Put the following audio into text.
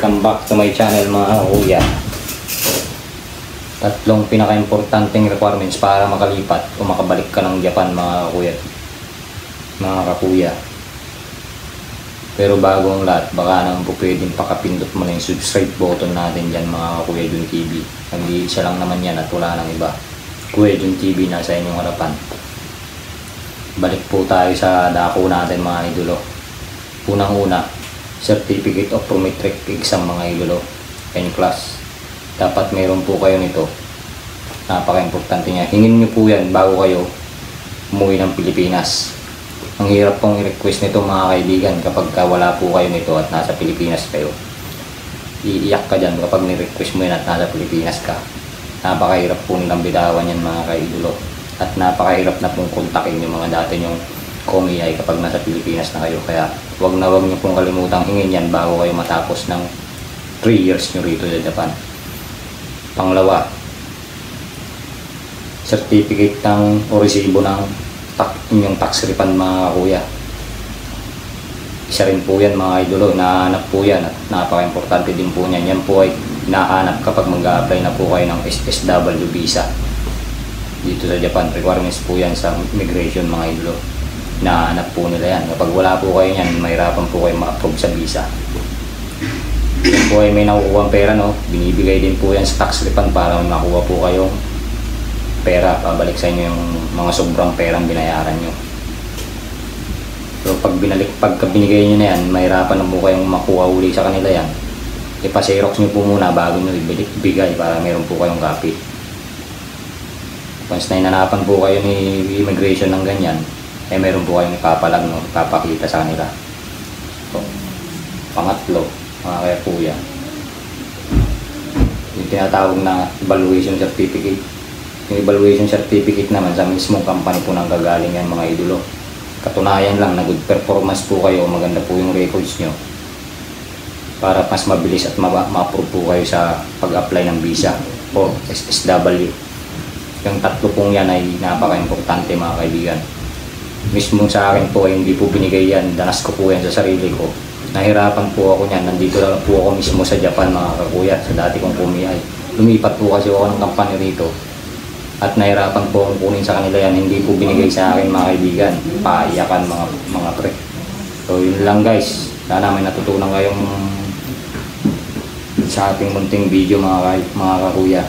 Welcome back to my channel mga kuya. Tatlong pinaka-importanting requirements para makalipat o makabalik ka ng Japan mga kuya. Mga kakuya. Pero bago ang lahat, baka naman po pwedeng pakapindot mo na yung subscribe button natin dyan mga Kuya Jun TV. Nag-iisa lang naman yan at wala nang iba. Kuya Jun TV nasa inyong harapan. Balik po tayo sa dako natin mga idolo. Unang-una, Certificate of Prometric Exam mga idolo. N-class. Dapat meron po kayo nito. Napaka-importante niya. Hingin nyo po yan bago kayo umuwi ng Pilipinas. Ang hirap pong i-request nito mga kaibigan kapag wala po kayo nito at nasa Pilipinas kayo. Iiyak ka dyan kapag ni-request mo yan at nasa Pilipinas ka. Napakahirap po nilang bitawan yan mga kaidolo. At napakahirap na pong kontakin yung mga dati nyong komiay kapag nasa Pilipinas na kayo. Kaya wag nyo pong kalimutang hingin yan bago kayo matapos ng 3 years nyo rito sa Japan. Pangalawa, certificate ng o resibo ng inyong tax refund mga kuya. Isa rin po yan mga idolo, nahanap po yan at napaka-importante din po niyan. Yan po ay nahanap kapag mag-a-apply na po kayo ng SSW visa dito sa Japan. Requirements po yan sa immigration mga idolo. Nahanap po nila yan. Kapag wala po kayo yan, mahirapan po kayo ma-approve sa visa. Yan po ay may nakukuha pera, no? Binibigay din po yan sa tax refund para makuha po kayong pera, pabalik sa inyo yung mga sobrang perang binayaran nyo. So pagka binigay nyo na yan, mahirapan na po kayong makuha uli sa kanila yan. Ipa-xerox nyo po muna bago nyo ibigay para meron po kayong copy. Once na inanapan po kayo ni immigration ng ganyan, eh meron po kayong ipapalag, no? Ipapakita sa kanila. So, pangatlo, mga kuya, yung tinatawag na evaluation certificate. Yung evaluation certificate naman sa mismong company po nang gagaling yan mga idolo. Katunayan lang na good performance po kayo, maganda po yung records nyo para mas mabilis at ma-approve po kayo sa pag-apply ng visa o SSW. Yung tatlo pong yan ay napaka-importante mga kaibigan. Mismo sa akin po ay hindi po binigay yan, danas ko po yan sa sarili ko. Nahirapan po ako niyan, nandito lang po ako mismo sa Japan mga kakuya, sa dati kong kumiyay. Lumipat po kasi ako ng company rito at nahirapan po akong kunin sa kanila yan, hindi po binigay sa akin mga kaibigan. Paiyakan mga pre. So yun lang guys, sana may natutunan kayong sa ating munting video mga kakuya.